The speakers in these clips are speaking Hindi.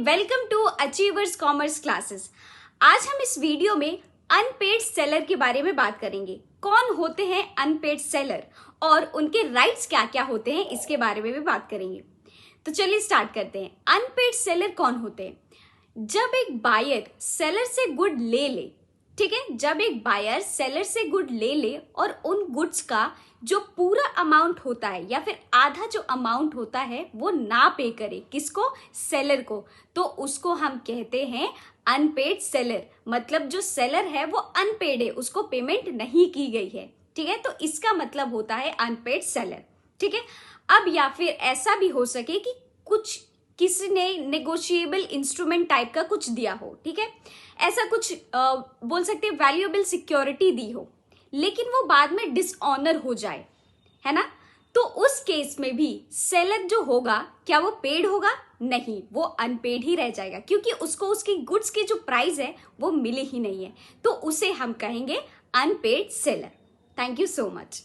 Welcome to Achievers Commerce Classes. आज हम इस वीडियो में अनपेड सेलर के बारे में बात करेंगे। कौन होते हैं अनपेड सेलर और उनके राइट्स क्या क्या होते हैं, इसके बारे में भी बात करेंगे। तो चलिए स्टार्ट करते हैं। अनपेड सेलर कौन होते हैं? जब एक बायर सेलर से गुड ले ले, ठीक है, जब एक बायर सेलर से गुड ले ले और उन गुड्स का जो पूरा अमाउंट होता है या फिर आधा जो अमाउंट होता है वो ना पे करे, किसको? सेलर को, तो उसको हम कहते हैं अनपेड सेलर। मतलब जो सेलर है वो अनपेड है, उसको पेमेंट नहीं की गई है, ठीक है, तो इसका मतलब होता है अनपेड सेलर, ठीक है। अब या फिर ऐसा भी हो सके कि कुछ किसी ने नेगोशिएबल इंस्ट्रूमेंट टाइप का कुछ दिया हो, ठीक है, ऐसा कुछ बोल सकते हैं वैल्यूएबल सिक्योरिटी दी हो, लेकिन वो बाद में डिसऑनर हो जाए, है ना, तो उस केस में भी सेलर जो होगा क्या वो पेड होगा? नहीं, वो अनपेड ही रह जाएगा, क्योंकि उसको उसकी गुड्स की जो प्राइस है वो मिली ही नहीं है, तो उसे हम कहेंगे unpaid seller. Thank you so much.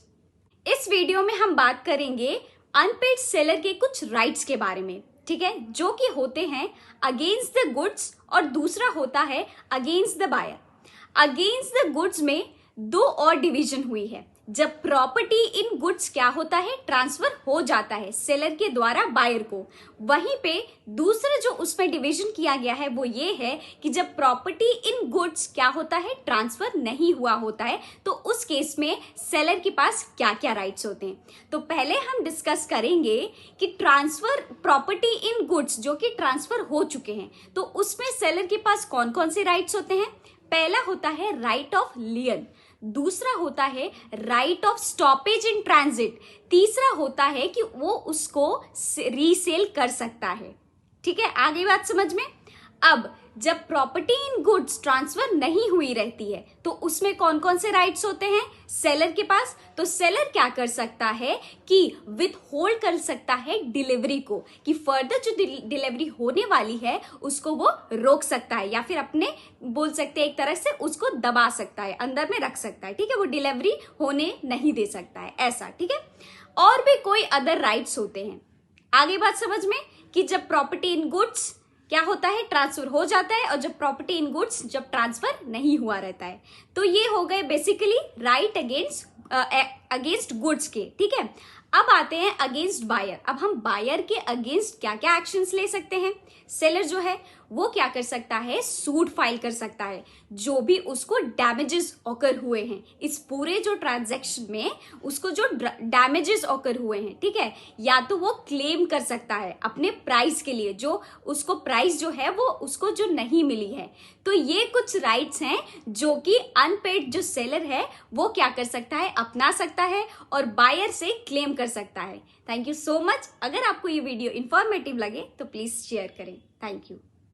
इस वीडियो में हम बात करेंगे अनपेड सेलर के कुछ राइट्स के बारे में, ठीक है, जो कि होते हैं अगेंस्ट द गुड्स और दूसरा होता है against the buyer. Against the goods में दो और डिवीजन हुई है। जब प्रॉपर्टी इन गुड्स क्या होता है, ट्रांसफर हो जाता है सेलर के द्वारा बायर को, वहीं पे दूसरा जो उसमें डिवीजन किया गया है वो ये है कि जब प्रॉपर्टी इन गुड्स क्या होता है, ट्रांसफर नहीं हुआ होता है, तो उस केस में सेलर के पास क्या क्या राइट्स होते हैं। तो पहले हम डिस्कस करेंगे कि ट्रांसफर प्रॉपर्टी इन गुड्स जो कि ट्रांसफर हो चुके हैं, तो उसमें सेलर के पास कौन कौन से राइट्स होते हैं। पहला होता है राइट ऑफ लियन, दूसरा होता है right of stoppage in transit, तीसरा होता है कि वो उसको रीसेल कर सकता है, ठीक है, आगे बात समझ में। अब जब प्रॉपर्टी इन गुड्स ट्रांसफर नहीं हुई रहती है तो उसमें कौन कौन से राइट्स होते हैं सेलर के पास। तो सेलर क्या कर सकता है कि विथ होल्ड कर सकता है डिलीवरी को, कि फर्दर जो डिलीवरी होने वाली है उसको वो रोक सकता है, या फिर अपने बोल सकते हैं एक तरह से उसको दबा सकता है, अंदर में रख सकता है, ठीक है, वो डिलीवरी होने नहीं दे सकता है, ऐसा, ठीक है। और भी कोई अदर राइट्स होते हैं। आगे बात समझ में कि जब प्रॉपर्टी इन गुड्स क्या होता है, ट्रांसफर हो जाता है, और जब प्रॉपर्टी इन गुड्स जब ट्रांसफर नहीं हुआ रहता है, तो ये हो गए बेसिकली राइट अगेंस्ट गुड्स के, ठीक है। अब आते हैं अगेंस्ट बायर। अब हम बायर के अगेंस्ट क्या क्या एक्शंस ले सकते हैं। सेलर जो है वो क्या कर सकता है, सूट फाइल कर सकता है, जो भी उसको डैमेजेस ऑकर हुए हैं इस पूरे जो ट्रांजैक्शन में, उसको जो डैमेजेस ऑकर हुए हैं, ठीक है, या तो वो क्लेम कर सकता है अपने प्राइस के लिए, जो उसको प्राइस जो है वो उसको जो नहीं मिली है। तो ये कुछ राइट्स हैं जो कि अनपेड जो सेलर है वो क्या कर सकता है, अपना सकता है और बायर से क्लेम कर सकता है। Thank you so much. अगर आपको ये वीडियो इंफॉर्मेटिव लगे तो प्लीज शेयर करें। Thank you.